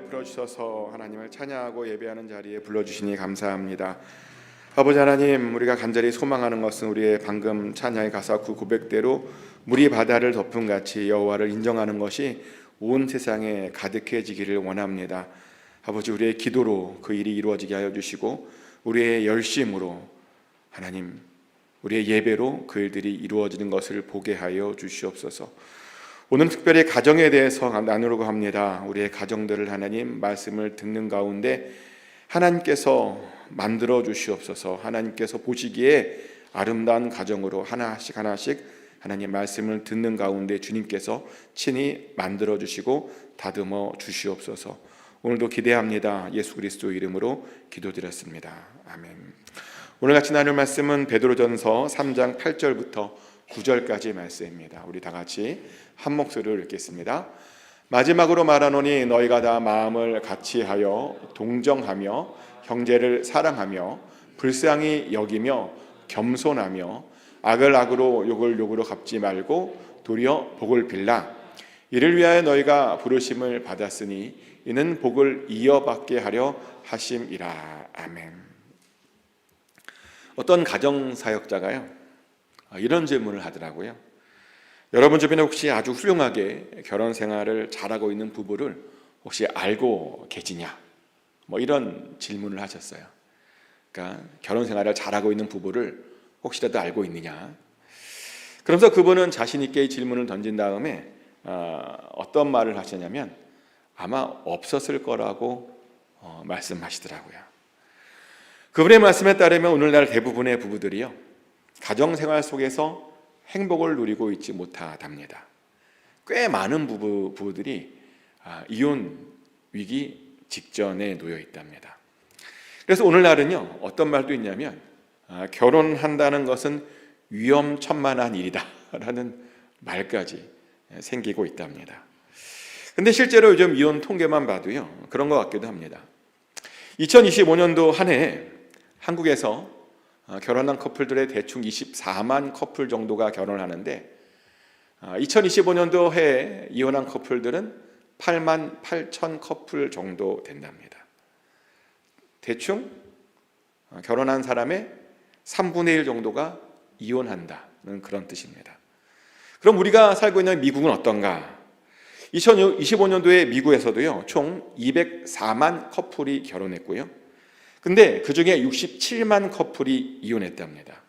풀어주셔서 하나님을 찬양하고 예배하는 자리에 불러주시니 감사합니다. 아버지 하나님, 우리가 간절히 소망하는 것은 우리의 방금 찬양의 가사 그 고백대로 물이 바다를 덮은 같이 여호와를 인정하는 것이 온 세상에 가득해지기를 원합니다. 아버지, 우리의 기도로 그 일이 이루어지게 하여 주시고 우리의 열심으로 하나님, 우리의 예배로 그 일들이 이루어지는 것을 보게 하여 주시옵소서. 오늘 특별히 가정에 대해서 나누려고 합니다. 우리의 가정들을 하나님 말씀을 듣는 가운데 하나님께서 만들어 주시옵소서. 하나님께서 보시기에 아름다운 가정으로 하나씩 하나님 말씀을 듣는 가운데 주님께서 친히 만들어 주시고 다듬어 주시옵소서. 오늘도 기대합니다. 예수 그리스도 이름으로 기도드렸습니다. 아멘. 오늘 같이 나눌 말씀은 베드로전서 3장 8절부터 9절까지 말씀입니다. 우리 다 같이 한 목소리로 읽겠습니다. 마지막으로 말하노니 너희가 다 마음을 같이하여 동정하며 형제를 사랑하며 불쌍히 여기며 겸손하며 악을 악으로 욕을 욕으로 갚지 말고 도리어 복을 빌라. 이를 위하여 너희가 부르심을 받았으니 이는 복을 이어받게 하려 하심이라. 아멘. 어떤 가정사역자가요 이런 질문을 하더라고요. 여러분 주변에 혹시 아주 훌륭하게 결혼 생활을 잘하고 있는 부부를 혹시 알고 계시냐? 이런 질문을 하셨어요. 그러니까 결혼 생활을 잘하고 있는 부부를 혹시라도 알고 있느냐? 그러면서 그분은 자신 있게 이 질문을 던진 다음에 어떤 말을 하셨냐면 아마 없었을 거라고 말씀하시더라고요. 그분의 말씀에 따르면 오늘날 대부분의 부부들이요 가정생활 속에서 행복을 누리고 있지 못하답니다. 꽤 많은 부부들이 이혼 위기 직전에 놓여 있답니다. 그래서 오늘날은요 어떤 말도 있냐면 결혼한다는 것은 위험천만한 일이다 라는 말까지 생기고 있답니다. 근데 실제로 요즘 이혼 통계만 봐도요 그런 것 같기도 합니다. 2025년도 한 해 한국에서 결혼한 커플들의 대충 24만 커플 정도가 결혼하는데 2025년도 해에 이혼한 커플들은 8만 8천 커플 정도 된답니다. 대충 결혼한 사람의 3분의 1 정도가 이혼한다는 그런 뜻입니다. 그럼 우리가 살고 있는 미국은 어떤가? 2025년도에 미국에서도요 총 204만 커플이 결혼했고요. 근데 그 중에 67만 커플이 이혼했답니다.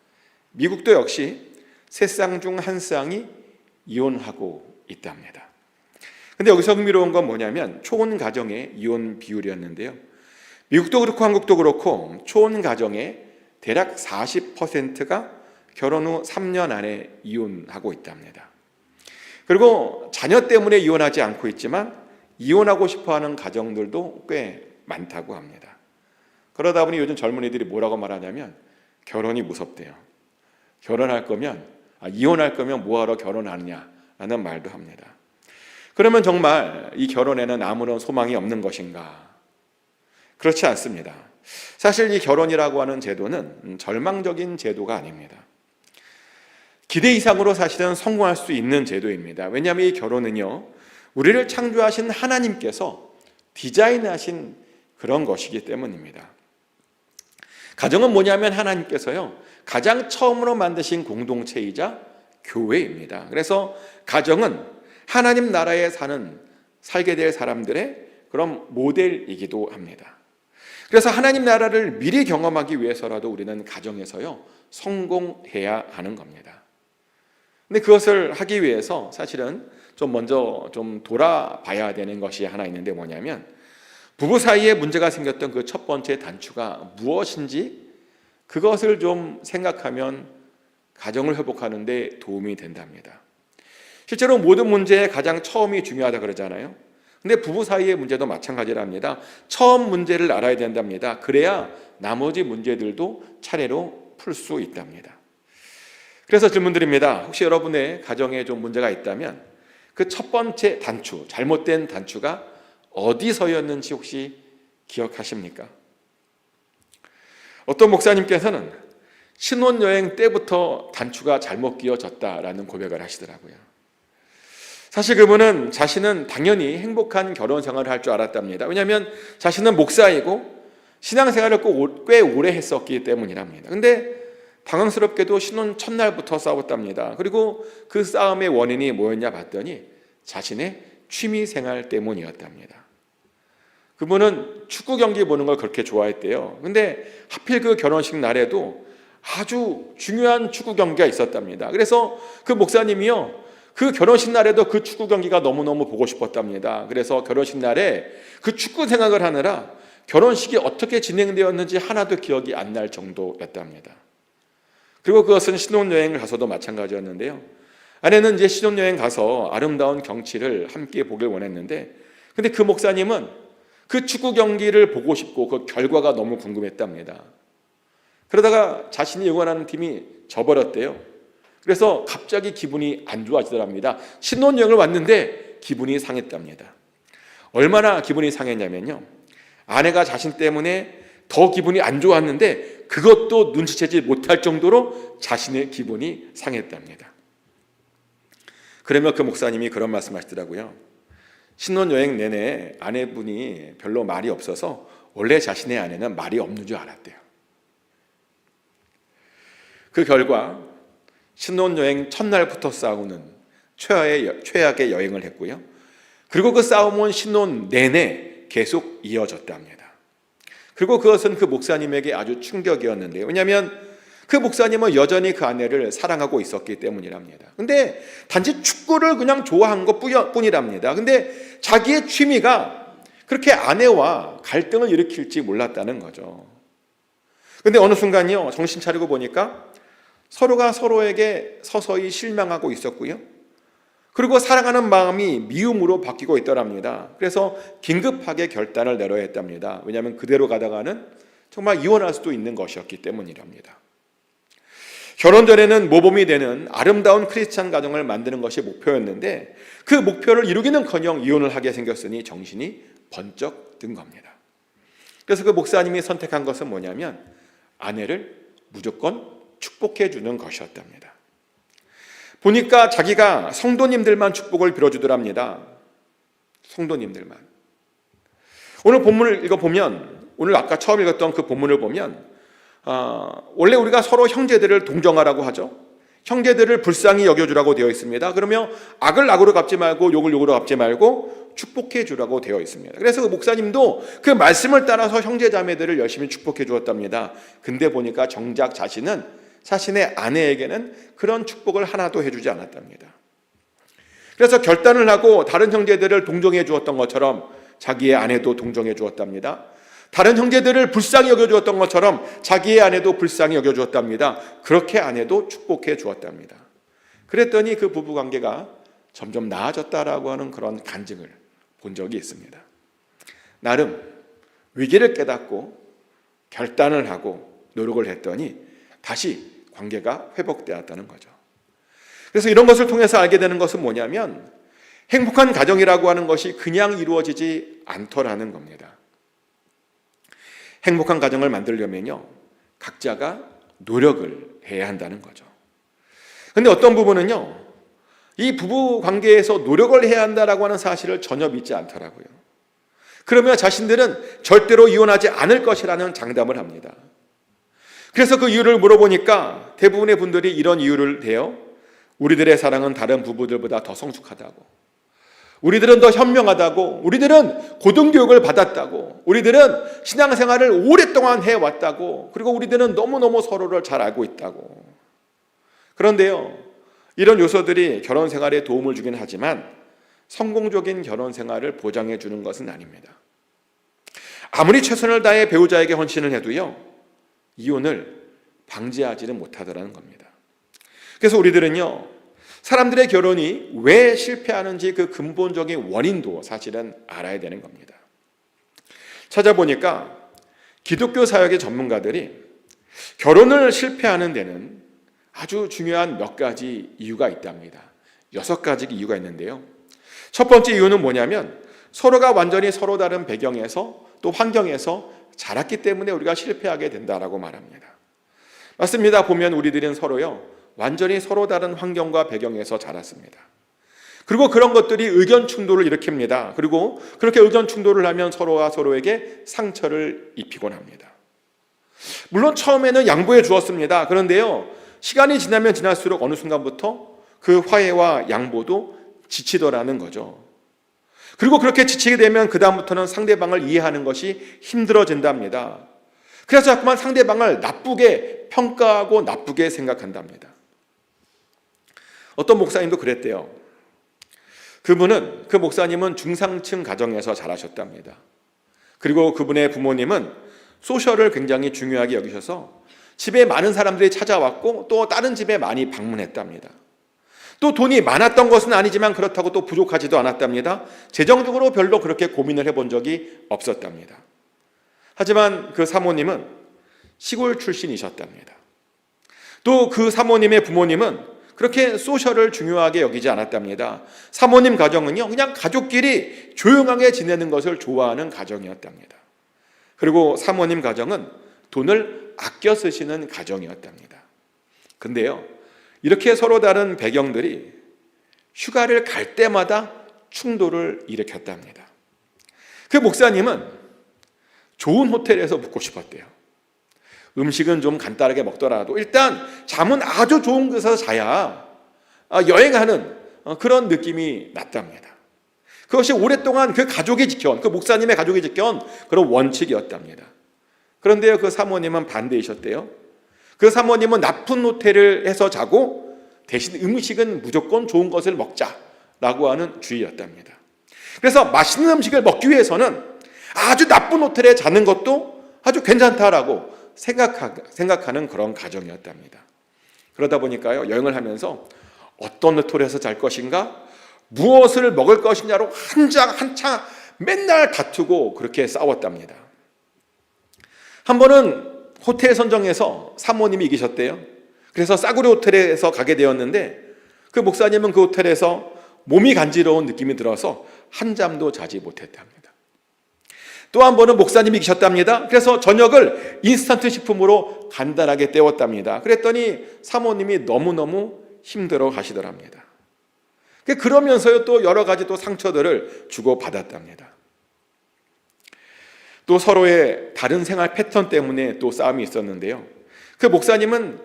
미국도 역시 3쌍 중 1쌍이 이혼하고 있답니다. 근데 여기서 흥미로운 건 뭐냐면 초혼 가정의 이혼 비율이었는데요. 미국도 그렇고 한국도 그렇고 초혼 가정의 대략 40%가 결혼 후 3년 안에 이혼하고 있답니다. 그리고 자녀 때문에 이혼하지 않고 있지만 이혼하고 싶어하는 가정들도 꽤 많다고 합니다. 그러다 보니 요즘 젊은이들이 뭐라고 말하냐면 결혼이 무섭대요. 이혼할 거면 뭐하러 결혼하느냐라는 말도 합니다. 그러면 정말 이 결혼에는 아무런 소망이 없는 것인가? 그렇지 않습니다. 사실 이 결혼이라고 하는 제도는 절망적인 제도가 아닙니다. 기대 이상으로 사실은 성공할 수 있는 제도입니다. 왜냐하면 이 결혼은요 우리를 창조하신 하나님께서 디자인하신 그런 것이기 때문입니다. 가정은 뭐냐면 하나님께서요 가장 처음으로 만드신 공동체이자 교회입니다. 그래서 가정은 하나님 나라에 살게 될 사람들의 그런 모델이기도 합니다. 그래서 하나님 나라를 미리 경험하기 위해서라도 우리는 가정에서요 성공해야 하는 겁니다. 근데 그것을 하기 위해서 사실은 먼저 돌아봐야 되는 것이 하나 있는데 뭐냐면 부부 사이에 문제가 생겼던 그 첫 번째 단추가 무엇인지 그것을 좀 생각하면 가정을 회복하는 데 도움이 된답니다. 실제로 모든 문제의 가장 처음이 중요하다 그러잖아요. 근데 부부 사이의 문제도 마찬가지랍니다. 처음 문제를 알아야 된답니다. 그래야 나머지 문제들도 차례로 풀 수 있답니다. 그래서 질문 드립니다. 혹시 여러분의 가정에 좀 문제가 있다면 그 첫 번째 단추, 잘못된 단추가 어디서였는지 혹시 기억하십니까? 어떤 목사님께서는 신혼여행 때부터 단추가 잘못 끼워졌다라는 고백을 하시더라고요. 사실 그분은 자신은 당연히 행복한 결혼 생활을 할 줄 알았답니다. 왜냐하면 자신은 목사이고 신앙생활을 꽤 오래 했었기 때문이랍니다. 근데 당황스럽게도 신혼 첫날부터 싸웠답니다. 그리고 그 싸움의 원인이 뭐였냐 봤더니 자신의 취미생활 때문이었답니다. 그분은 축구 경기 보는 걸 그렇게 좋아했대요. 근데 하필 그 결혼식 날에도 아주 중요한 축구 경기가 있었답니다. 그래서 그 목사님이요, 그 결혼식 날에도 그 축구 경기가 너무너무 보고 싶었답니다. 그래서 결혼식 날에 그 축구 생각을 하느라 결혼식이 어떻게 진행되었는지 하나도 기억이 안 날 정도였답니다. 그리고 그것은 신혼여행을 가서도 마찬가지였는데요. 아내는 이제 신혼여행 가서 아름다운 경치를 함께 보길 원했는데, 근데 그 목사님은 그 축구 경기를 보고 싶고 그 결과가 너무 궁금했답니다. 그러다가 자신이 응원하는 팀이 져버렸대요. 그래서 갑자기 기분이 안 좋아지더랍니다. 신혼여행을 왔는데 기분이 상했답니다. 얼마나 기분이 상했냐면요, 아내가 자신 때문에 더 기분이 안 좋았는데 그것도 눈치채지 못할 정도로 자신의 기분이 상했답니다. 그러면 그 목사님이 그런 말씀하시더라고요. 신혼여행 내내 아내분이 별로 말이 없어서 원래 자신의 아내는 말이 없는 줄 알았대요. 그 결과 신혼여행 첫날부터 싸우는 최악의 여행을 했고요. 그리고 그 싸움은 신혼 내내 계속 이어졌답니다. 그리고 그것은 그 목사님에게 아주 충격이었는데요. 왜냐하면 그 목사님은 여전히 그 아내를 사랑하고 있었기 때문이랍니다. 근데 단지 축구를 그냥 좋아한 것 뿐이랍니다. 근데 자기의 취미가 그렇게 아내와 갈등을 일으킬지 몰랐다는 거죠. 근데 어느 순간요, 정신 차리고 보니까 서로가 서로에게 서서히 실망하고 있었고요. 그리고 사랑하는 마음이 미움으로 바뀌고 있더랍니다. 그래서 긴급하게 결단을 내려야 했답니다. 왜냐하면 그대로 가다가는 정말 이혼할 수도 있는 것이었기 때문이랍니다. 결혼 전에는 모범이 되는 아름다운 크리스찬 가정을 만드는 것이 목표였는데 그 목표를 이루기는커녕 이혼을 하게 생겼으니 정신이 번쩍 든 겁니다. 그래서 그 목사님이 선택한 것은 뭐냐면 아내를 무조건 축복해 주는 것이었답니다. 보니까 자기가 성도님들만 축복을 빌어주더랍니다. 성도님들만. 오늘 본문을 읽어보면, 오늘 아까 처음 읽었던 그 본문을 보면 원래 우리가 서로 형제들을 동정하라고 하죠. 형제들을 불쌍히 여겨주라고 되어 있습니다. 그러면 악을 악으로 갚지 말고 욕을 욕으로 갚지 말고 축복해 주라고 되어 있습니다. 그래서 그 목사님도 그 말씀을 따라서 형제 자매들을 열심히 축복해 주었답니다. 근데 보니까 정작 자신의 아내에게는 그런 축복을 하나도 해주지 않았답니다. 그래서 결단을 하고 다른 형제들을 동정해 주었던 것처럼 자기의 아내도 동정해 주었답니다. 다른 형제들을 불쌍히 여겨주었던 것처럼 자기의 아내도 불쌍히 여겨주었답니다. 그렇게 아내도 축복해 주었답니다. 그랬더니 그 부부관계가 점점 나아졌다라고 하는 그런 간증을 본 적이 있습니다. 나름 위기를 깨닫고 결단을 하고 노력을 했더니 다시 관계가 회복되었다는 거죠. 그래서 이런 것을 통해서 알게 되는 것은 뭐냐면 행복한 가정이라고 하는 것이 그냥 이루어지지 않더라는 겁니다. 행복한 가정을 만들려면요, 각자가 노력을 해야 한다는 거죠. 그런데 어떤 부부는요, 이 부부 관계에서 노력을 해야 한다라고 하는 사실을 전혀 믿지 않더라고요. 그러면 자신들은 절대로 이혼하지 않을 것이라는 장담을 합니다. 그래서 그 이유를 물어보니까 대부분의 분들이 이런 이유를 대요. 우리들의 사랑은 다른 부부들보다 더 성숙하다고, 우리들은 더 현명하다고, 우리들은 고등교육을 받았다고, 우리들은 신앙생활을 오랫동안 해왔다고, 그리고 우리들은 너무너무 서로를 잘 알고 있다고. 그런데요, 이런 요소들이 결혼 생활에 도움을 주긴 하지만 성공적인 결혼 생활을 보장해 주는 것은 아닙니다. 아무리 최선을 다해 배우자에게 헌신을 해도요, 이혼을 방지하지는 못하더라는 겁니다. 그래서 우리들은요, 사람들의 결혼이 왜 실패하는지 그 근본적인 원인도 사실은 알아야 되는 겁니다. 찾아보니까 기독교 사역의 전문가들이 결혼을 실패하는 데는 아주 중요한 몇 가지 이유가 있답니다. 6가지 이유가 있는데요. 첫 번째 이유는 뭐냐면 서로가 완전히 서로 다른 배경에서 또 환경에서 자랐기 때문에 우리가 실패하게 된다라고 말합니다. 맞습니다. 보면 우리들은 서로요, 완전히 서로 다른 환경과 배경에서 자랐습니다. 그리고 그런 것들이 의견 충돌을 일으킵니다. 그리고 그렇게 의견 충돌을 하면 서로가 서로에게 상처를 입히곤 합니다. 물론 처음에는 양보해 주었습니다. 그런데요, 시간이 지나면 지날수록 어느 순간부터 그 화해와 양보도 지치더라는 거죠. 그리고 그렇게 지치게 되면 그 다음부터는 상대방을 이해하는 것이 힘들어진답니다. 그래서 자꾸만 상대방을 나쁘게 평가하고 나쁘게 생각한답니다. 어떤 목사님도 그랬대요. 그 목사님은 중상층 가정에서 자라셨답니다. 그리고 그분의 부모님은 소셜을 굉장히 중요하게 여기셔서 집에 많은 사람들이 찾아왔고 또 다른 집에 많이 방문했답니다. 또 돈이 많았던 것은 아니지만 그렇다고 또 부족하지도 않았답니다. 재정적으로 별로 그렇게 고민을 해본 적이 없었답니다. 하지만 그 사모님은 시골 출신이셨답니다. 또 그 사모님의 부모님은 그렇게 소셜을 중요하게 여기지 않았답니다. 사모님 가정은요, 그냥 가족끼리 조용하게 지내는 것을 좋아하는 가정이었답니다. 그리고 사모님 가정은 돈을 아껴 쓰시는 가정이었답니다. 근데요, 이렇게 서로 다른 배경들이 휴가를 갈 때마다 충돌을 일으켰답니다. 그 목사님은 좋은 호텔에서 묵고 싶었대요. 음식은 좀 간단하게 먹더라도 일단 잠은 아주 좋은 곳에서 자야 여행하는 그런 느낌이 났답니다. 그것이 오랫동안 그 가족이 지켜온, 그 목사님의 가족이 지켜온 그런 원칙이었답니다. 그런데요, 그 사모님은 반대이셨대요. 그 사모님은 나쁜 호텔을 해서 자고 대신 음식은 무조건 좋은 것을 먹자라고 하는 주의였답니다. 그래서 맛있는 음식을 먹기 위해서는 아주 나쁜 호텔에 자는 것도 아주 괜찮다라고 생각하는 그런 가정이었답니다. 그러다 보니까요, 여행을 하면서 어떤 호텔에서 잘 것인가, 무엇을 먹을 것이냐로 한창 맨날 다투고 그렇게 싸웠답니다. 한 번은 호텔 선정에서 사모님이 이기셨대요. 그래서 싸구려 호텔에서 가게 되었는데 그 목사님은 그 호텔에서 몸이 간지러운 느낌이 들어서 한잠도 자지 못했답니다. 또 한 번은 목사님이 이기셨답니다. 그래서 저녁을 인스턴트 식품으로 간단하게 때웠답니다. 그랬더니 사모님이 너무너무 힘들어 하시더랍니다. 그러면서요, 또 여러 가지 또 상처들을 주고받았답니다. 또 서로의 다른 생활 패턴 때문에 또 싸움이 있었는데요. 그 목사님은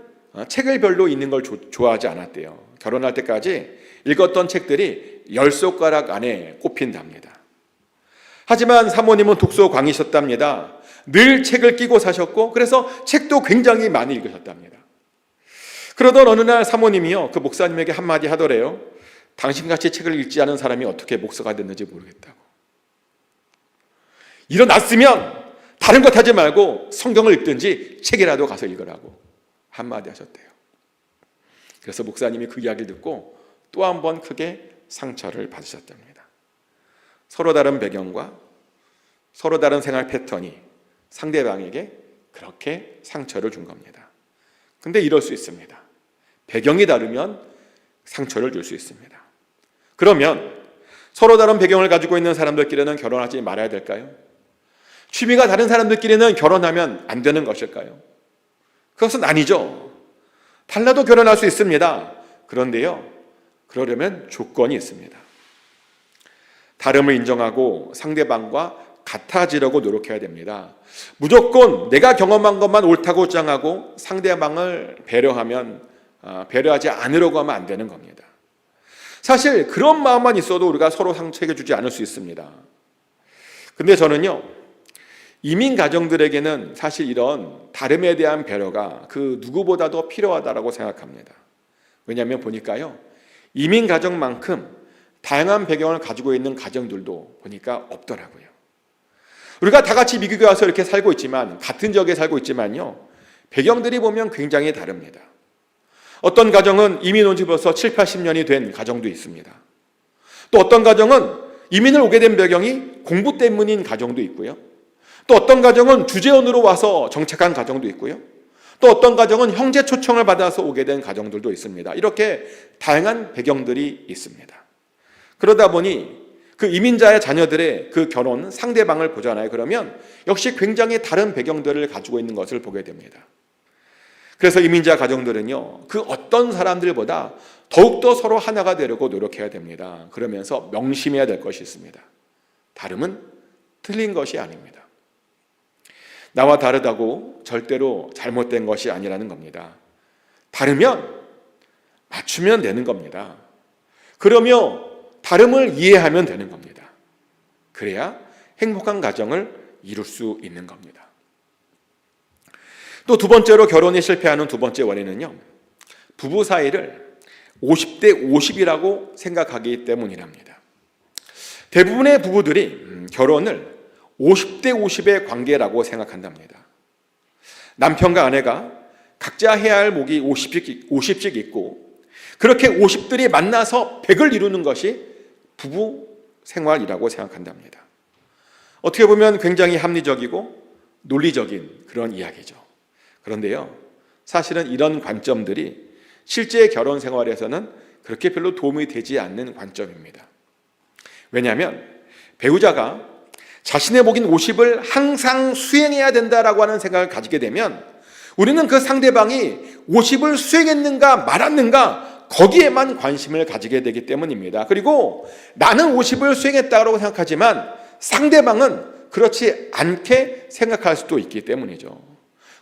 책을 별로 읽는 걸 좋아하지 않았대요. 결혼할 때까지 읽었던 책들이 10손가락 안에 꼽힌답니다. 하지만 사모님은 독서광이셨답니다. 늘 책을 끼고 사셨고 그래서 책도 굉장히 많이 읽으셨답니다. 그러던 어느 날 사모님이요, 그 목사님에게 한마디 하더래요. 당신같이 책을 읽지 않은 사람이 어떻게 목사가 됐는지 모르겠다고. 일어났으면 다른 것 하지 말고 성경을 읽든지 책이라도 가서 읽으라고 한마디 하셨대요. 그래서 목사님이 그 이야기를 듣고 또 한 번 크게 상처를 받으셨답니다. 서로 다른 배경과 서로 다른 생활 패턴이 상대방에게 그렇게 상처를 준 겁니다. 근데 이럴 수 있습니다. 배경이 다르면 상처를 줄 수 있습니다. 그러면 서로 다른 배경을 가지고 있는 사람들끼리는 결혼하지 말아야 될까요? 취미가 다른 사람들끼리는 결혼하면 안 되는 것일까요? 그것은 아니죠. 달라도 결혼할 수 있습니다. 그런데요, 그러려면 조건이 있습니다. 다름을 인정하고 상대방과 같아지려고 노력해야 됩니다. 무조건 내가 경험한 것만 옳다고 주장하고 상대방을 배려하지 않으려고 하면 안 되는 겁니다. 사실 그런 마음만 있어도 우리가 서로 상처해 주지 않을 수 있습니다. 근데 저는요, 이민 가정들에게는 사실 이런 다름에 대한 배려가 그 누구보다도 필요하다고 생각합니다. 왜냐하면 보니까요, 이민 가정만큼 다양한 배경을 가지고 있는 가정들도 보니까 없더라고요. 우리가 다 같이 미국에 와서 이렇게 살고 있지만, 같은 지역에 살고 있지만요, 배경들이 보면 굉장히 다릅니다. 어떤 가정은 이민 온 지 벌써 7, 80년이 된 가정도 있습니다. 또 어떤 가정은 이민을 오게 된 배경이 공부 때문인 가정도 있고요. 또 어떤 가정은 주재원으로 와서 정착한 가정도 있고요. 또 어떤 가정은 형제 초청을 받아서 오게 된 가정들도 있습니다. 이렇게 다양한 배경들이 있습니다. 그러다 보니 그 이민자의 자녀들의 그 결혼 상대방을 보잖아요. 그러면 역시 굉장히 다른 배경들을 가지고 있는 것을 보게 됩니다. 그래서 이민자 가정들은요, 그 어떤 사람들보다 더욱더 서로 하나가 되려고 노력해야 됩니다. 그러면서 명심해야 될 것이 있습니다. 다름은 틀린 것이 아닙니다. 나와 다르다고 절대로 잘못된 것이 아니라는 겁니다. 다르면 맞추면 되는 겁니다. 그러며 다름을 이해하면 되는 겁니다. 그래야 행복한 가정을 이룰 수 있는 겁니다. 또 두 번째로 결혼이 실패하는 두 번째 원인은요, 부부 사이를 50대 50이라고 생각하기 때문이랍니다. 대부분의 부부들이 결혼을 50대 50의 관계라고 생각한답니다. 남편과 아내가 각자 해야 할 몫이 50씩 있고, 그렇게 50들이 만나서 100을 이루는 것이 부부 생활이라고 생각한답니다. 어떻게 보면 굉장히 합리적이고 논리적인 그런 이야기죠. 그런데요, 사실은 이런 관점들이 실제 결혼 생활에서는 그렇게 별로 도움이 되지 않는 관점입니다. 왜냐하면 배우자가 자신의 몫인 50을 항상 수행해야 된다라고 하는 생각을 가지게 되면 우리는 그 상대방이 50을 수행했는가 말았는가 거기에만 관심을 가지게 되기 때문입니다. 그리고 나는 50을 수행했다고 생각하지만 상대방은 그렇지 않게 생각할 수도 있기 때문이죠.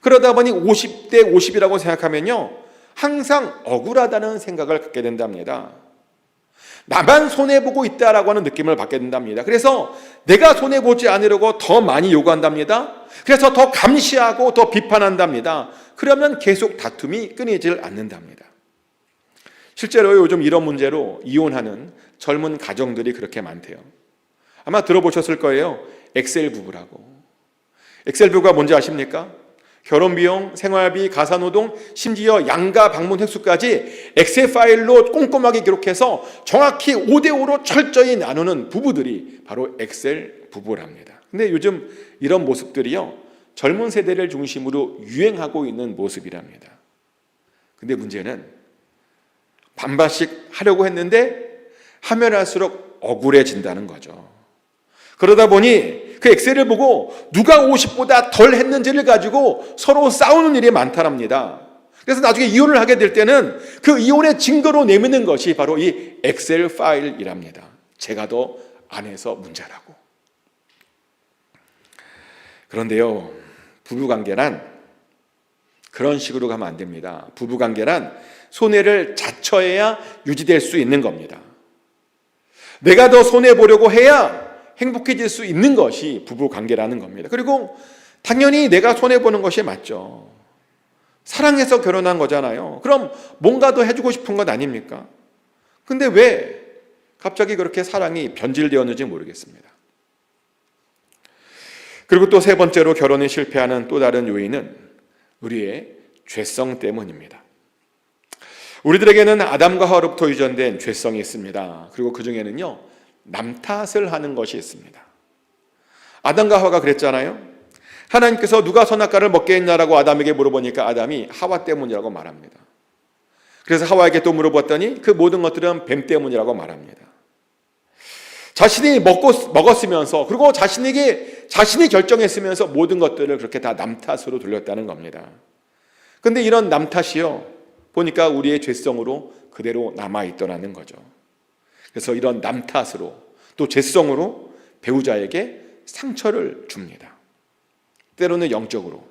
그러다 보니 50대 50이라고 생각하면요, 항상 억울하다는 생각을 갖게 된답니다. 나만 손해보고 있다라고 하는 느낌을 받게 된답니다. 그래서 내가 손해보지 않으려고 더 많이 요구한답니다. 그래서 더 감시하고 더 비판한답니다. 그러면 계속 다툼이 끊이질 않는답니다. 실제로 요즘 이런 문제로 이혼하는 젊은 가정들이 그렇게 많대요. 아마 들어보셨을 거예요. 엑셀 부부라고. 엑셀 부부가 뭔지 아십니까? 결혼비용, 생활비, 가사노동, 심지어 양가 방문 횟수까지 엑셀 파일로 꼼꼼하게 기록해서 정확히 5대5로 철저히 나누는 부부들이 바로 엑셀 부부랍니다. 근데 요즘 이런 모습들이요, 젊은 세대를 중심으로 유행하고 있는 모습이랍니다. 근데 문제는 반반씩 하려고 했는데 하면 할수록 억울해진다는 거죠. 그러다 보니 그 엑셀을 보고 누가 50보다 덜 했는지를 가지고 서로 싸우는 일이 많다랍니다. 그래서 나중에 이혼을 하게 될 때는 그 이혼의 증거로 내미는 것이 바로 이 엑셀 파일이랍니다. 제가 더 안 해서 문제라고. 그런데요, 부부관계란 그런 식으로 가면 안 됩니다. 부부관계란 손해를 자처해야 유지될 수 있는 겁니다. 내가 더 손해보려고 해야 행복해질 수 있는 것이 부부관계라는 겁니다. 그리고 당연히 내가 손해보는 것이 맞죠. 사랑해서 결혼한 거잖아요. 그럼 뭔가 더 해주고 싶은 것 아닙니까? 근데 왜 갑자기 그렇게 사랑이 변질되었는지 모르겠습니다. 그리고 또 세 번째로 결혼이 실패하는 또 다른 요인은 우리의 죄성 때문입니다. 우리들에게는 아담과 하와로부터 유전된 죄성이 있습니다. 그리고 그 중에는요, 남 탓을 하는 것이 있습니다. 아담과 하와가 그랬잖아요. 하나님께서 누가 선악과를 먹게 했냐라고 아담에게 물어보니까 아담이 하와 때문이라고 말합니다. 그래서 하와에게 또 물어봤더니 그 모든 것들은 뱀 때문이라고 말합니다. 자신이 먹었으면서, 그리고 자신이 결정했으면서 모든 것들을 그렇게 다 남 탓으로 돌렸다는 겁니다. 근데 이런 남 탓이요, 보니까 우리의 죄성으로 그대로 남아있더라는 거죠. 그래서 이런 남 탓으로 또 죄성으로 배우자에게 상처를 줍니다. 때로는 영적으로,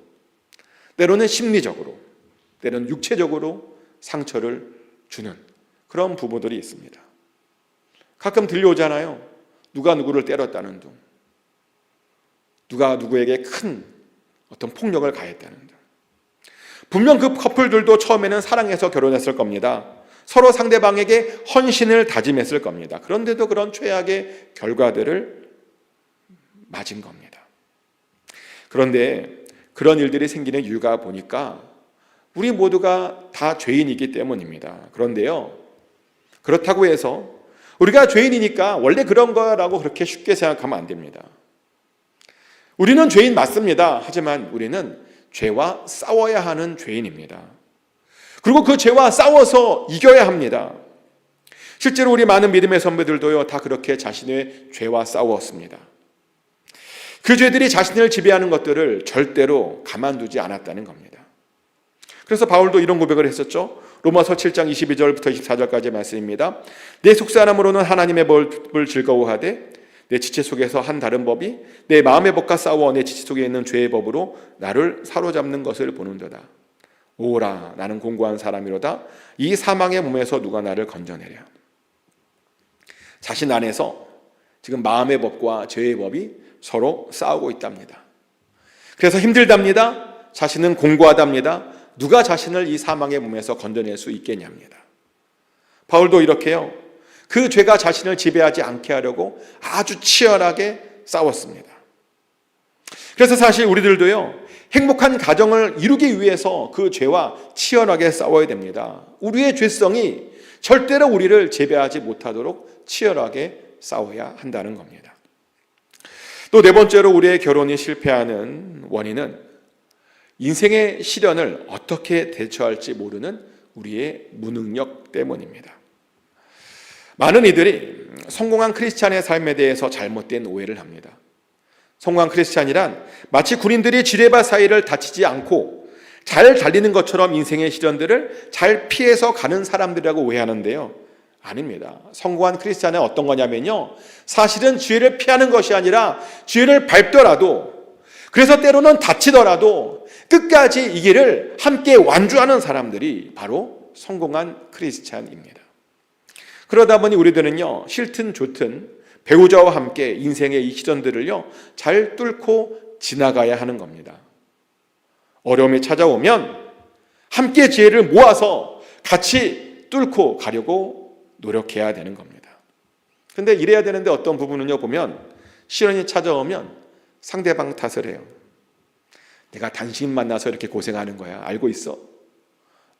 때로는 심리적으로, 때로는 육체적으로 상처를 주는 그런 부부들이 있습니다. 가끔 들려오잖아요. 누가 누구를 때렸다는 둥, 누가 누구에게 큰 어떤 폭력을 가했다는 둥. 분명 그 커플들도 처음에는 사랑해서 결혼했을 겁니다. 서로 상대방에게 헌신을 다짐했을 겁니다. 그런데도 그런 최악의 결과들을 맞은 겁니다. 그런데 그런 일들이 생기는 이유가 보니까 우리 모두가 다 죄인이기 때문입니다. 그런데요, 그렇다고 해서 우리가 죄인이니까 원래 그런 거라고 그렇게 쉽게 생각하면 안 됩니다. 우리는 죄인 맞습니다. 하지만 우리는 죄와 싸워야 하는 죄인입니다. 그리고 그 죄와 싸워서 이겨야 합니다. 실제로 우리 많은 믿음의 선배들도요, 다 그렇게 자신의 죄와 싸웠습니다. 그 죄들이 자신을 지배하는 것들을 절대로 가만두지 않았다는 겁니다. 그래서 바울도 이런 고백을 했었죠. 로마서 7장 22절부터 24절까지 말씀입니다. 내 속사람으로는 하나님의 법을 즐거워하되 내 지체 속에서 한 다른 법이 내 마음의 법과 싸워 내 지체 속에 있는 죄의 법으로 나를 사로잡는 것을 보는도다. 오라, 나는 공고한 사람이로다. 이 사망의 몸에서 누가 나를 건져내랴. 자신 안에서 지금 마음의 법과 죄의 법이 서로 싸우고 있답니다. 그래서 힘들답니다. 자신은 공고하답니다. 누가 자신을 이 사망의 몸에서 건져낼 수 있겠냐입니다. 바울도 이렇게요, 그 죄가 자신을 지배하지 않게 하려고 아주 치열하게 싸웠습니다. 그래서 사실 우리들도요, 행복한 가정을 이루기 위해서 그 죄와 치열하게 싸워야 됩니다. 우리의 죄성이 절대로 우리를 지배하지 못하도록 치열하게 싸워야 한다는 겁니다. 또 네 번째로 우리의 결혼이 실패하는 원인은 인생의 시련을 어떻게 대처할지 모르는 우리의 무능력 때문입니다. 많은 이들이 성공한 크리스찬의 삶에 대해서 잘못된 오해를 합니다. 성공한 크리스찬이란 마치 군인들이 지뢰밭 사이를 다치지 않고 잘 달리는 것처럼 인생의 시련들을 잘 피해서 가는 사람들이라고 오해하는데요. 아닙니다. 성공한 크리스찬은 어떤 거냐면요, 사실은 지뢰를 피하는 것이 아니라 지뢰를 밟더라도, 그래서 때로는 다치더라도 끝까지 이 길을 함께 완주하는 사람들이 바로 성공한 크리스찬입니다. 그러다 보니 우리들은요, 싫든 좋든 배우자와 함께 인생의 이 시련들을요 잘 뚫고 지나가야 하는 겁니다. 어려움이 찾아오면 함께 지혜를 모아서 같이 뚫고 가려고 노력해야 되는 겁니다. 근데 이래야 되는데 어떤 부분은요 보면 시련이 찾아오면 상대방 탓을 해요. 내가 당신 만나서 이렇게 고생하는 거야. 알고 있어?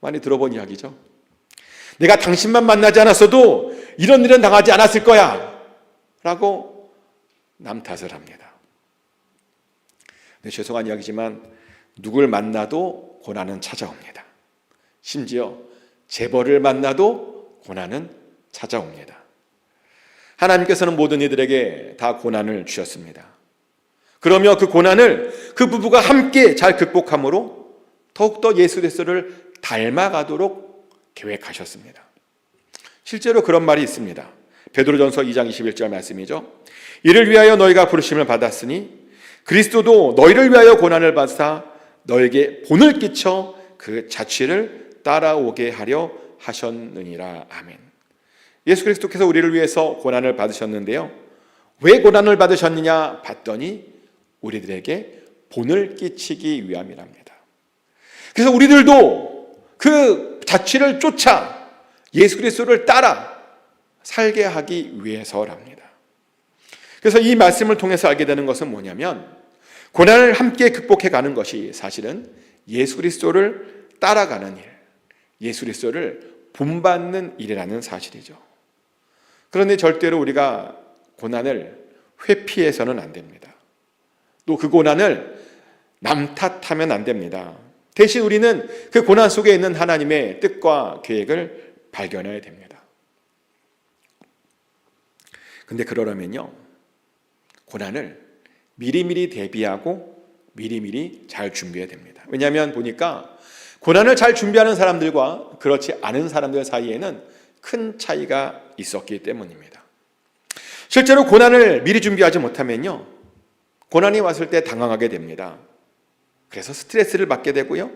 많이 들어본 이야기죠. 내가 당신만 만나지 않았어도 이런 일은 당하지 않았을 거야 라고 남 탓을 합니다. 네, 죄송한 이야기지만 누굴 만나도 고난은 찾아옵니다. 심지어 재벌을 만나도 고난은 찾아옵니다. 하나님께서는 모든 이들에게 다 고난을 주셨습니다. 그러며 그 고난을 그 부부가 함께 잘 극복함으로 더욱더 예수 그리스도를 닮아가도록 계획하셨습니다. 실제로 그런 말이 있습니다. 베드로전서 2장 21절 말씀이죠. 이를 위하여 너희가 부르심을 받았으니 그리스도도 너희를 위하여 고난을 받사 너에게 본을 끼쳐 그 자취를 따라오게 하려 하셨느니라. 아멘. 예수 그리스도께서 우리를 위해서 고난을 받으셨는데요, 왜 고난을 받으셨느냐 봤더니 우리들에게 본을 끼치기 위함이랍니다. 그래서 우리들도 그 자취를 쫓아 예수 그리스도를 따라 살게 하기 위해서랍니다. 그래서 이 말씀을 통해서 알게 되는 것은 뭐냐면, 고난을 함께 극복해 가는 것이 사실은 예수 그리스도를 따라가는 일, 예수 그리스도를 본받는 일이라는 사실이죠. 그런데 절대로 우리가 고난을 회피해서는 안 됩니다. 또 그 고난을 남 탓하면 안 됩니다. 대신 우리는 그 고난 속에 있는 하나님의 뜻과 계획을 발견해야 됩니다. 근데 그러려면요, 고난을 미리미리 대비하고 미리미리 잘 준비해야 됩니다. 왜냐하면 보니까 고난을 잘 준비하는 사람들과 그렇지 않은 사람들 사이에는 큰 차이가 있었기 때문입니다. 실제로 고난을 미리 준비하지 못하면요, 고난이 왔을 때 당황하게 됩니다. 그래서 스트레스를 받게 되고요,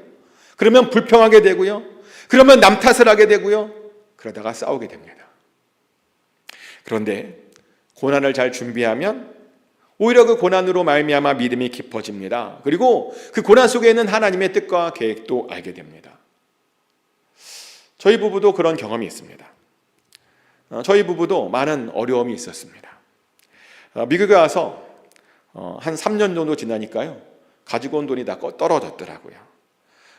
그러면 불평하게 되고요, 그러면 남 탓을 하게 되고요, 그러다가 싸우게 됩니다. 그런데 고난을 잘 준비하면 오히려 그 고난으로 말미암아 믿음이 깊어집니다. 그리고 그 고난 속에 있는 하나님의 뜻과 계획도 알게 됩니다. 저희 부부도 그런 경험이 있습니다. 저희 부부도 많은 어려움이 있었습니다. 미국에 와서 한 3년 정도 지나니까요, 가지고 온 돈이 다 떨어졌더라고요.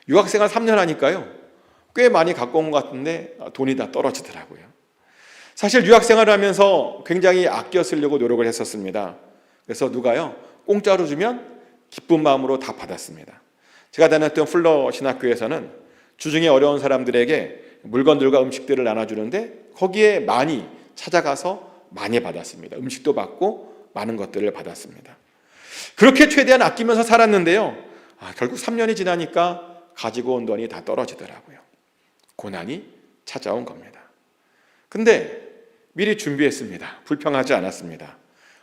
유학생활 3년 하니까요, 꽤 많이 갖고 온 것 같은데 돈이 다 떨어지더라고요. 사실 유학생활을 하면서 굉장히 아껴 쓰려고 노력을 했었습니다. 그래서 누가요, 공짜로 주면 기쁜 마음으로 다 받았습니다. 제가 다녔던 풀러 신학교에서는 주중에 어려운 사람들에게 물건들과 음식들을 나눠주는데 거기에 많이 찾아가서 많이 받았습니다. 음식도 받고 많은 것들을 받았습니다. 그렇게 최대한 아끼면서 살았는데요, 결국 3년이 지나니까 가지고 온 돈이 다 떨어지더라고요. 고난이 찾아온 겁니다. 근데 미리 준비했습니다. 불평하지 않았습니다.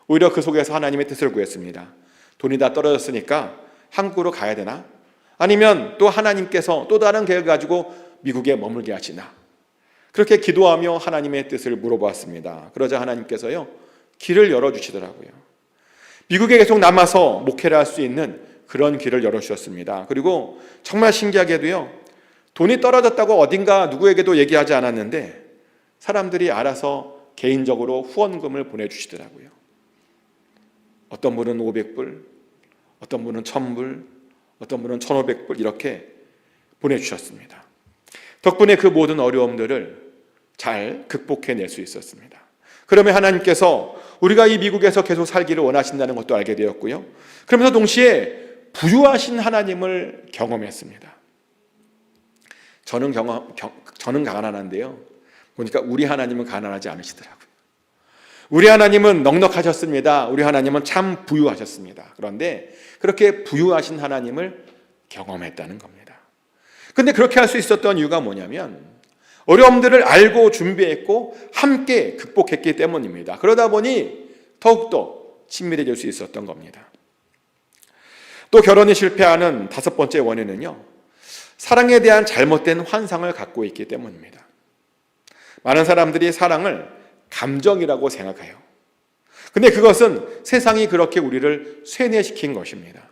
오히려 그 속에서 하나님의 뜻을 구했습니다. 돈이 다 떨어졌으니까 한국으로 가야 되나? 아니면 또 하나님께서 또 다른 계획을 가지고 미국에 머물게 하시나? 그렇게 기도하며 하나님의 뜻을 물어보았습니다. 그러자 하나님께서요, 길을 열어주시더라고요. 미국에 계속 남아서 목회를 할 수 있는 그런 길을 열어주셨습니다. 그리고 정말 신기하게도요, 돈이 떨어졌다고 어딘가 누구에게도 얘기하지 않았는데 사람들이 알아서 개인적으로 후원금을 보내주시더라고요. 어떤 분은 500불, 어떤 분은 1000불, 어떤 분은 1500불 이렇게 보내주셨습니다. 덕분에 그 모든 어려움들을 잘 극복해낼 수 있었습니다. 그러면 하나님께서 우리가 이 미국에서 계속 살기를 원하신다는 것도 알게 되었고요. 그러면서 동시에 부유하신 하나님을 경험했습니다. 저는 가난한데요. 보니까 우리 하나님은 가난하지 않으시더라고요. 우리 하나님은 넉넉하셨습니다. 우리 하나님은 참 부유하셨습니다. 그런데 그렇게 부유하신 하나님을 경험했다는 겁니다. 근데 그렇게 할 수 있었던 이유가 뭐냐면 어려움들을 알고 준비했고 함께 극복했기 때문입니다. 그러다 보니 더욱더 친밀해질 수 있었던 겁니다. 또 결혼이 실패하는 5번째 원인은요, 사랑에 대한 잘못된 환상을 갖고 있기 때문입니다. 많은 사람들이 사랑을 감정이라고 생각해요. 근데 그것은 세상이 그렇게 우리를 쇠뇌시킨 것입니다.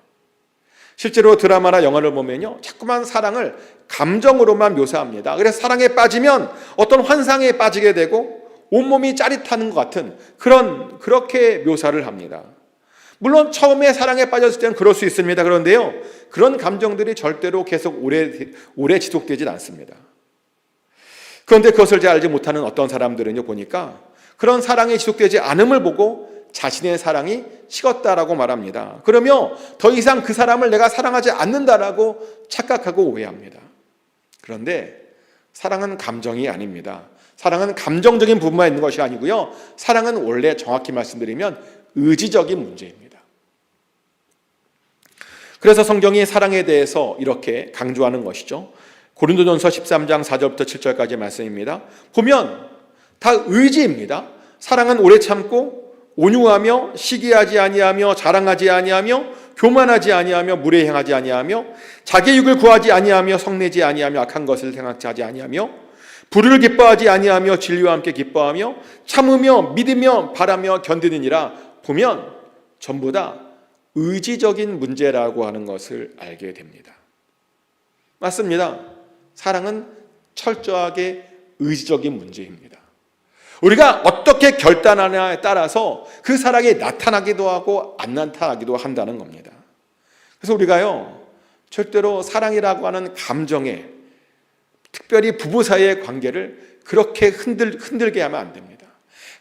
실제로 드라마나 영화를 보면요, 자꾸만 사랑을 감정으로만 묘사합니다. 그래서 사랑에 빠지면 어떤 환상에 빠지게 되고 온몸이 짜릿한 것 같은 그렇게 묘사를 합니다. 물론 처음에 사랑에 빠졌을 때는 그럴 수 있습니다. 그런데요, 그런 감정들이 절대로 계속 오래 지속되질 않습니다. 그런데 그것을 잘 알지 못하는 어떤 사람들은요, 보니까 그런 사랑이 지속되지 않음을 보고 자신의 사랑이 식었다라고 말합니다. 그러며 더 이상 그 사람을 내가 사랑하지 않는다라고 착각하고 오해합니다. 그런데 사랑은 감정이 아닙니다. 사랑은 감정적인 부분만 있는 것이 아니고요, 사랑은 원래 정확히 말씀드리면 의지적인 문제입니다. 그래서 성경이 사랑에 대해서 이렇게 강조하는 것이죠. 고린도전서 13장 4절부터 7절까지 말씀입니다. 보면 다 의지입니다. 사랑은 오래 참고 온유하며 시기하지 아니하며 자랑하지 아니하며 교만하지 아니하며 무례 행하지 아니하며 자기 유익을 구하지 아니하며 성내지 아니하며 악한 것을 생각하지 아니하며 불의를 기뻐하지 아니하며 진리와 함께 기뻐하며 참으며 믿으며 바라며 견디느니라. 보면 전부 다 의지적인 문제라고 하는 것을 알게 됩니다. 맞습니다. 사랑은 철저하게 의지적인 문제입니다. 우리가 어떻게 결단하냐에 따라서 그 사랑이 나타나기도 하고 안 나타나기도 한다는 겁니다. 그래서 우리가요, 절대로 사랑이라고 하는 감정에, 특별히 부부 사이의 관계를 그렇게 흔들게 하면 안 됩니다.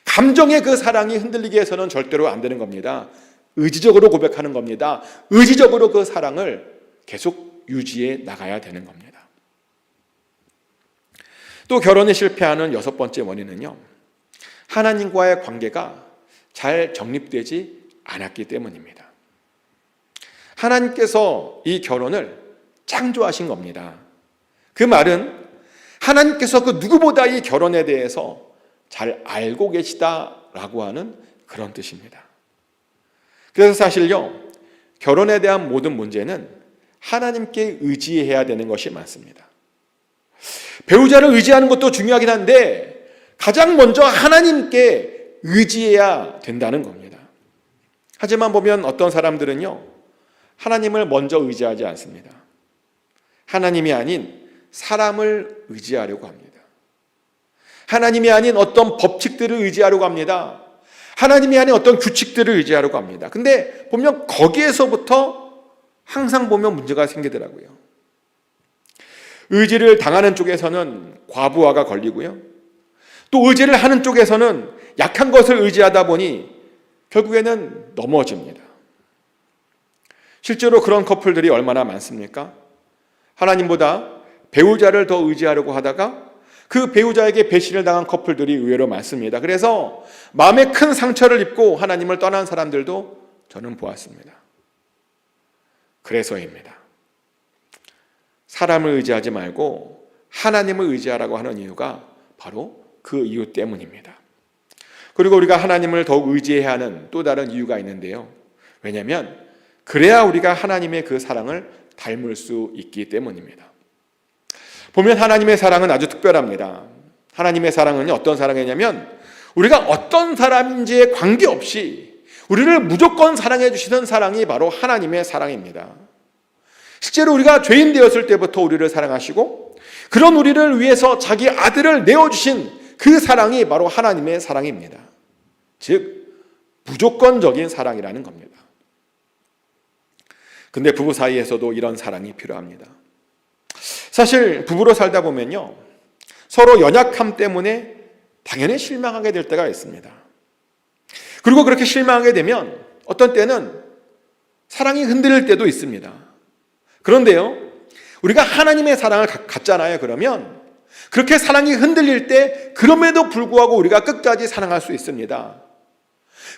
감정의 그 사랑이 흔들리게 해서는 절대로 안 되는 겁니다. 의지적으로 고백하는 겁니다. 의지적으로 그 사랑을 계속 유지해 나가야 되는 겁니다. 또 결혼에 실패하는 6번째 원인은요, 하나님과의 관계가 잘 정립되지 않았기 때문입니다. 하나님께서 이 결혼을 창조하신 겁니다. 그 말은 하나님께서 그 누구보다 이 결혼에 대해서 잘 알고 계시다라고 하는 그런 뜻입니다. 그래서 사실요, 결혼에 대한 모든 문제는 하나님께 의지해야 되는 것이 많습니다. 배우자를 의지하는 것도 중요하긴 한데 가장 먼저 하나님께 의지해야 된다는 겁니다. 하지만 보면 어떤 사람들은요, 하나님을 먼저 의지하지 않습니다. 하나님이 아닌 사람을 의지하려고 합니다. 하나님이 아닌 어떤 법칙들을 의지하려고 합니다. 하나님이 아닌 어떤 규칙들을 의지하려고 합니다. 근데 보면 거기에서부터 항상 보면 문제가 생기더라고요. 의지를 당하는 쪽에서는 과부하가 걸리고요, 또 의지를 하는 쪽에서는 약한 것을 의지하다 보니 결국에는 넘어집니다. 실제로 그런 커플들이 얼마나 많습니까? 하나님보다 배우자를 더 의지하려고 하다가 그 배우자에게 배신을 당한 커플들이 의외로 많습니다. 그래서 마음에 큰 상처를 입고 하나님을 떠난 사람들도 저는 보았습니다. 그래서입니다. 사람을 의지하지 말고 하나님을 의지하라고 하는 이유가 바로 그 이유 때문입니다. 그리고 우리가 하나님을 더욱 의지해야 하는 또 다른 이유가 있는데요. 왜냐하면 그래야 우리가 하나님의 그 사랑을 닮을 수 있기 때문입니다. 보면 하나님의 사랑은 아주 특별합니다. 하나님의 사랑은 어떤 사랑이냐면 우리가 어떤 사람인지에 관계없이 우리를 무조건 사랑해 주시는 사랑이 바로 하나님의 사랑입니다. 실제로 우리가 죄인 되었을 때부터 우리를 사랑하시고 그런 우리를 위해서 자기 아들을 내어주신 그 사랑이 바로 하나님의 사랑입니다. 즉 무조건적인 사랑이라는 겁니다. 근데 부부 사이에서도 이런 사랑이 필요합니다. 사실 부부로 살다 보면요, 서로 연약함 때문에 당연히 실망하게 될 때가 있습니다. 그리고 그렇게 실망하게 되면 어떤 때는 사랑이 흔들릴 때도 있습니다. 그런데요, 우리가 하나님의 사랑을 갖잖아요. 그러면 그렇게 사랑이 흔들릴 때 그럼에도 불구하고 우리가 끝까지 사랑할 수 있습니다.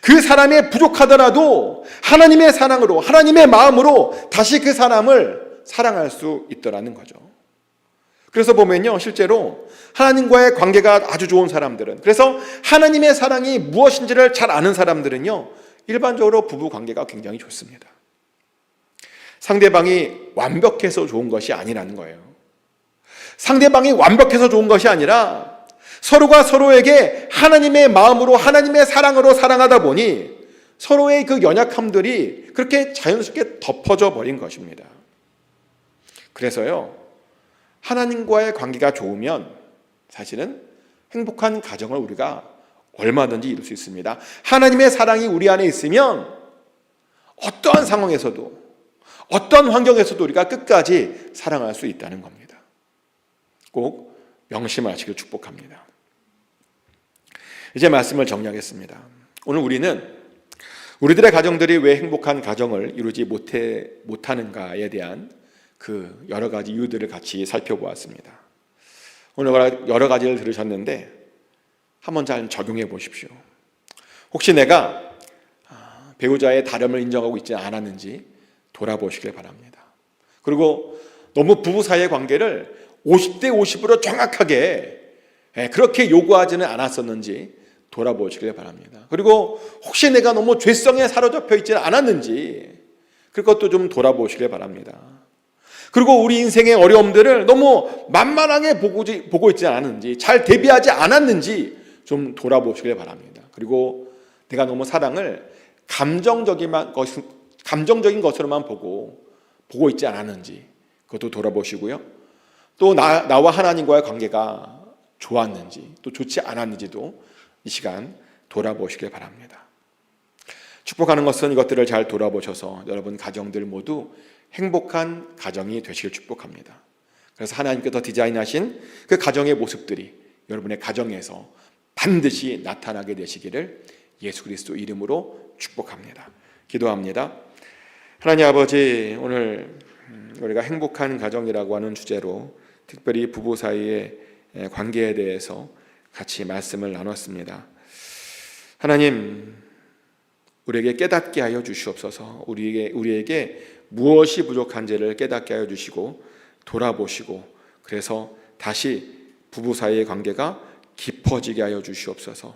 그 사람이 부족하더라도 하나님의 사랑으로, 하나님의 마음으로 다시 그 사람을 사랑할 수 있더라는 거죠. 그래서 보면요, 실제로 하나님과의 관계가 아주 좋은 사람들은, 그래서 하나님의 사랑이 무엇인지를 잘 아는 사람들은요, 일반적으로 부부 관계가 굉장히 좋습니다. 상대방이 완벽해서 좋은 것이 아니라는 거예요. 상대방이 완벽해서 좋은 것이 아니라 서로가 서로에게 하나님의 마음으로, 하나님의 사랑으로 사랑하다 보니 서로의 그 연약함들이 그렇게 자연스럽게 덮어져 버린 것입니다. 그래서요, 하나님과의 관계가 좋으면 사실은 행복한 가정을 우리가 얼마든지 이룰 수 있습니다. 하나님의 사랑이 우리 안에 있으면 어떠한 상황에서도, 어떤 환경에서도 우리가 끝까지 사랑할 수 있다는 겁니다. 꼭 명심하시길 축복합니다. 이제 말씀을 정리하겠습니다. 오늘 우리는 우리들의 가정들이 왜 행복한 가정을 이루지 못하는가에 대한 그 여러 가지 이유들을 같이 살펴보았습니다. 오늘 여러 가지를 들으셨는데 한번 잘 적용해 보십시오. 혹시 내가 배우자의 다름을 인정하고 있지 않았는지 돌아보시길 바랍니다. 그리고 너무 부부 사이의 관계를 50대 50으로 정확하게 그렇게 요구하지는 않았었는지 돌아보시길 바랍니다. 그리고 혹시 내가 너무 죄성에 사로잡혀 있지는 않았는지 그것도 좀 돌아보시길 바랍니다. 그리고 우리 인생의 어려움들을 너무 만만하게 보고 있지 않았는지, 잘 대비하지 않았는지 좀 돌아보시길 바랍니다. 그리고 내가 너무 사랑을 감정적인 것으로만 보고 있지 않았는지 그것도 돌아보시고요. 또 나와 하나님과의 관계가 좋았는지 또 좋지 않았는지도 이 시간 돌아보시길 바랍니다. 축복하는 것은 이것들을 잘 돌아보셔서 여러분 가정들 모두 행복한 가정이 되시길 축복합니다. 그래서 하나님께서 디자인하신 그 가정의 모습들이 여러분의 가정에서 반드시 나타나게 되시기를 예수 그리스도 이름으로 축복합니다. 기도합니다. 하나님 아버지, 오늘 우리가 행복한 가정이라고 하는 주제로 특별히 부부 사이의 관계에 대해서 같이 말씀을 나눴습니다. 하나님, 우리에게 깨닫게 하여 주시옵소서. 우리에게 무엇이 부족한지를 깨닫게 하여 주시고 돌아보시고 그래서 다시 부부 사이의 관계가 깊어지게 하여 주시옵소서.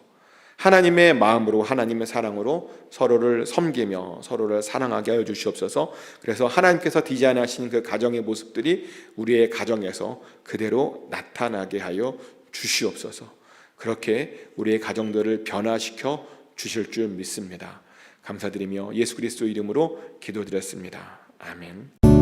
하나님의 마음으로, 하나님의 사랑으로 서로를 섬기며 서로를 사랑하게 하여 주시옵소서. 그래서 하나님께서 디자인하신 그 가정의 모습들이 우리의 가정에서 그대로 나타나게 하여 주시옵소서. 그렇게 우리의 가정들을 변화시켜 주실 줄 믿습니다. 감사드리며 예수 그리스도 이름으로 기도드렸습니다. 아멘.